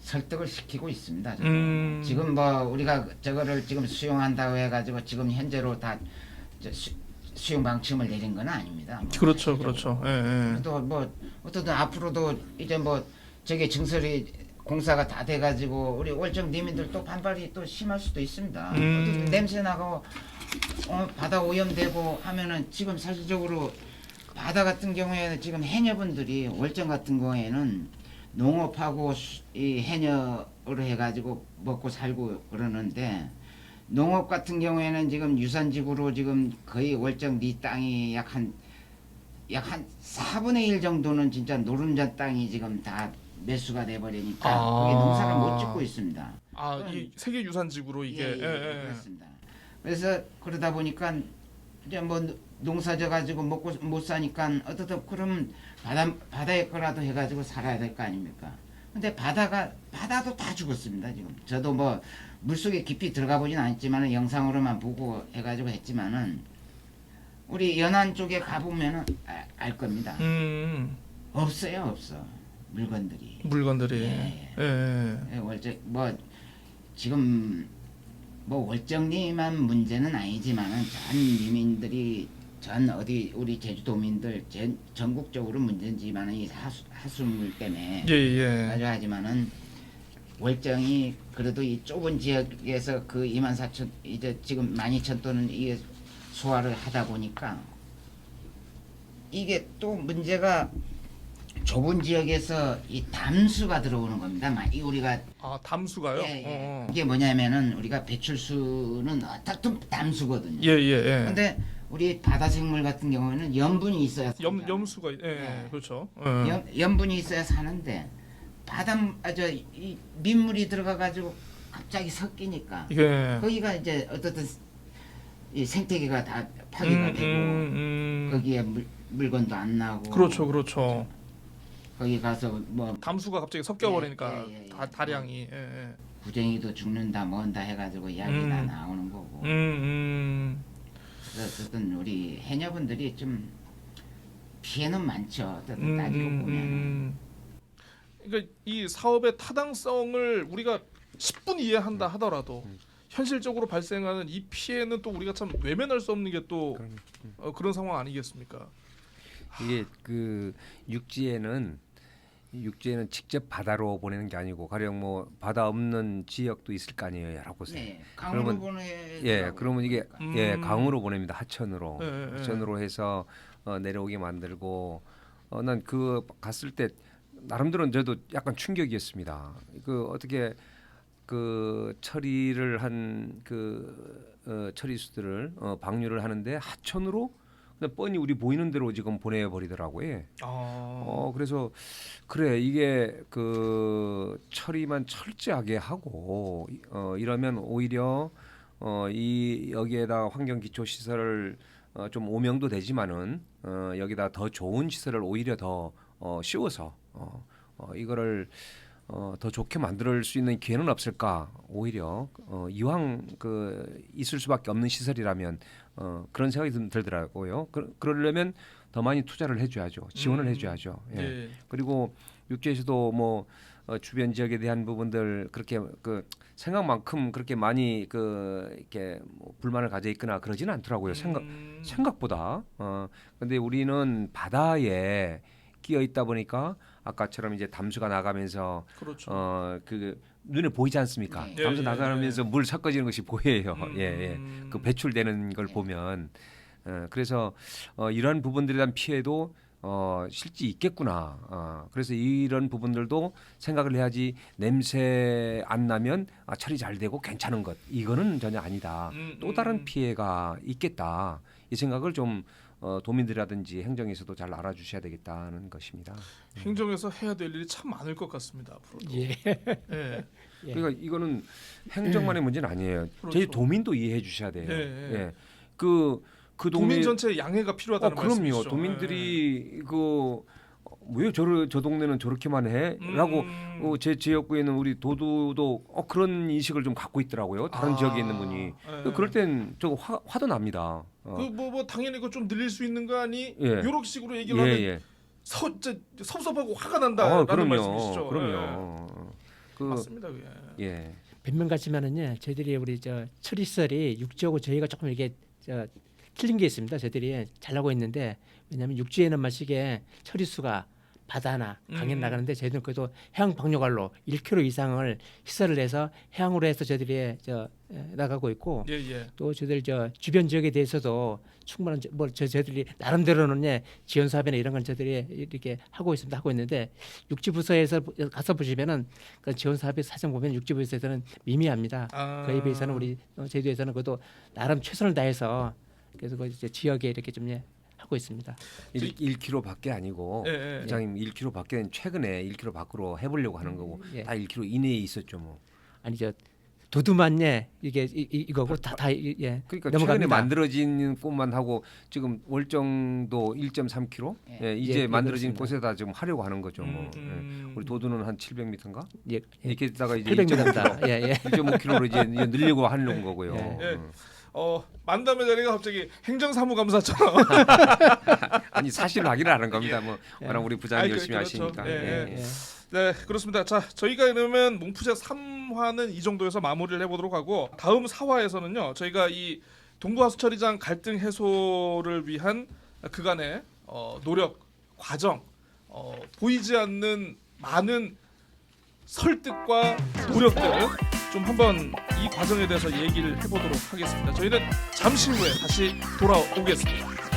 설득을 시키고 있습니다. 저도. 지금 뭐 우리가 저거를 지금 수용한다고 해가지고 지금 현재로 다 수용 방침을 내린 건 아닙니다. 뭐 그렇죠, 사실적으로. 그렇죠. 예. 그래도 뭐 어쨌든 앞으로도 이제 뭐 저게 증설이 공사가 다 돼가지고 우리 월정 리민들 또 반발이 또 심할 수도 있습니다. 어쨌든 냄새 나고 바다 오염되고 하면은 지금 사실적으로 바다 같은 경우에는 지금 해녀분들이 월정 같은 경우에는 농업하고 이 해녀로 해가지고 먹고 살고 그러는데 농업 같은 경우에는 지금 유산지구로 지금 거의 월정 네 땅이 약 한 4분의 1 정도는 진짜 노른자 땅이 지금 다 매수가 돼버리니까 거기 농사를 못 짓고 있습니다. 이 세계 유산지구로 이게 그렇습니다. 그래서 그러다 보니까 이제 뭐 농사 져가지고 먹고 못 사니까 어떻든 그럼 바다에 거라도 해가지고 살아야 될 거 아닙니까? 근데 바다도 다 죽었습니다 지금. 저도 뭐 물속에 깊이 들어가 보진 않았지만은 영상으로만 보고 해가지고 했지만은 우리 연안 쪽에 가보면은 알 겁니다. 없어요 없어 물건들이. 월정 뭐 지금 뭐 월정리만 문제는 아니지만은 전 이민들이 전 어디 우리 제주도민들 전국적으로 문제지만은 이 하수물 때문에 아주 하지만은 월정이 그래도 이 좁은 지역에서 그 24,000 이제 지금 12,000톤은 이게 소화를 하다 보니까 이게 또 문제가 좁은 지역에서 이 담수가 들어오는 겁니다. 이 우리가 담수가요? 이게 뭐냐면은 우리가 배출수는 어떻든 담수거든요. 예. 근데 우리 바다 생물 같은 경우에는 염분이 있어야 살잖아요. 염수가 그렇죠. 염분이 있어야 사는데 이 민물이 들어가 가지고 갑자기 섞이니까 거기가 이제 어떻든 이 생태계가 다 파괴가 되고 거기에 물건도 안 나고 그렇죠. 거기 가서 뭐 담수가 갑자기 섞여 버리니까 예. 다량이 구쟁이도 죽는다 뭔다 해가지고 이야기가 나오는 거고. 그래서 어쨌든 우리 해녀분들이 좀 피해는 많죠. 어쨌든 따지고 보면. 그러니까 이 사업의 타당성을 우리가 10분 이해한다 하더라도 현실적으로 발생하는 이 피해는 또 우리가 참 외면할 수 없는 게 또 그런 상황 아니겠습니까? 이게 그 육지에는 직접 바다로 보내는 게 아니고 가령 뭐 바다 없는 지역도 있을 거 아니에요, 여러 곳에. 네, 강으로 그러면- 보내. 예, 그러면 이게 강으로 보냅니다. 하천으로. 예, 예. 하천으로 해서 내려오게 만들고 난 그 갔을 때 나름대로 저도 약간 충격이었습니다. 그 어떻게 그 처리를 한 그 처리수들을 방류를 하는데 하천으로 그냥 뻔히 우리 보이는 대로 지금 보내버리더라고요. 그래서 그래 이게 그 처리만 철저하게 하고 이러면 오히려 이 여기에다 환경 기초 시설을 좀 오명도 되지만은 여기다 더 좋은 시설을 오히려 더 씌워서 이거를 더 좋게 만들 수 있는 기회는 없을까? 오히려 이왕 그 있을 수밖에 없는 시설이라면 그런 생각이 들더라고요. 그러려면 더 많이 투자를 해줘야죠. 지원을 해줘야죠. 예. 예. 그리고 육지에서도 뭐 주변 지역에 대한 부분들 그렇게 그 생각만큼 그렇게 많이 그 이렇게 뭐 불만을 가져 있거나 그러지는 않더라고요. 생각보다. 근데 우리는 바다에 끼어 있다 보니까 아까처럼 이제 담수가 나가면서 그렇죠. 그 눈에 보이지 않습니까? 네. 담수 예, 나가면서 물 섞어지는 것이 보여요. 예, 예. 음. 그 배출되는 걸 보면 그래서 이런 부분들에 대한 피해도 실제 있겠구나. 그래서 이런 부분들도 생각을 해야지 냄새 안 나면 처리 잘 되고 괜찮은 것 이거는 전혀 아니다. 또 다른 피해가 있겠다. 이 생각을 좀 도민들이라든지 행정에서도 잘 알아주셔야 되겠다는 것입니다. 행정에서 해야 될 일이 참 많을 것 같습니다. 앞으로도. 예. 예. 예. 그러니까 이거는 행정만의 문제는 아니에요. 그렇죠. 저희 도민도 이해해 주셔야 돼요. 예, 예. 예. 그 도민 전체의 양해가 필요하다는 그럼요. 말씀이시죠. 도민들이 그 왜 저 동네는 저렇게만 해?라고 제 지역구에는 우리 도도도 그런 인식을 좀 갖고 있더라고요. 다른 지역에 있는 분이. 예. 그럴 땐 저 화도 납니다. 그뭐 당연히 그거 좀 늘릴 수 있는 거 아니? 예. 요런 식으로 얘기를 예, 하면 예. 섭섭하고 화가 난다라는 그럼요. 말씀이시죠. 그럼요. 그 맞습니다. 예. 예. 변명 같지만은요, 저희들이 우리 저 처리시설이 육지하고 저희가 조금 이렇게 틀린 게 있습니다. 저희들이 잘하고 있는데 왜냐하면 육지에는 마시게 처리수가 바다나 강에 나가는데 저희들은 그래도 해양 방류관로 1km 이상을 시설을 해서 해양으로 해서 저희들이 나가고 있고 예, 예. 또 저희들 주변 지역에 대해서도 충분한 저희들이 나름대로는 지원 사업이나 이런 건 저희들이 이렇게 하고 있습니다. 하고 있는데 육지부서에서 가서 보시면은 그 지원 사업의 사정 보면 육지부서에서는 미미합니다. 그에 비해서는 우리 제주에서는 그래도 나름 최선을 다해서 그래서 그 이제 지역에 이렇게 좀 하고 있습니다. 1km밖에 아니고 예, 예. 부장님 1km밖에 최근에 1km 밖으로 해보려고 하는 거고 예. 다 1km 이내에 있었죠 뭐. 아니 도두만 이게 이거고 다 그러니까 최근에 넘어갑니다. 만들어진 곳만 하고 지금 월정도 1.3km 예. 이제 예, 만들어진 그렇습니다. 곳에다 지금 하려고 하는 거죠. 뭐. 예. 우리 도두는 한 700m인가? 예, 이렇게다가 이제 800m입니다. 예. 1.5km로 이제 늘리려고 하는 거고요. 예. 예. 만담의 자리가 갑자기 행정사무감사처럼. 아니 사실 확인을 하는 겁니다. 뭐 워낙 우리 부장님 아이, 열심히 그렇죠. 하시니까. 예, 예. 예. 네, 그렇습니다. 자, 저희가 그러면 몽푸제 3화는 이 정도에서 마무리를 해보도록 하고 다음 4화에서는요. 저희가 이 동부하수처리장 갈등 해소를 위한 그간의 노력, 과정, 보이지 않는 많은 설득과 노력들을 좀 한번 이 과정에 대해서 얘기를 해보도록 하겠습니다. 저희는 잠시 후에 다시 돌아오겠습니다.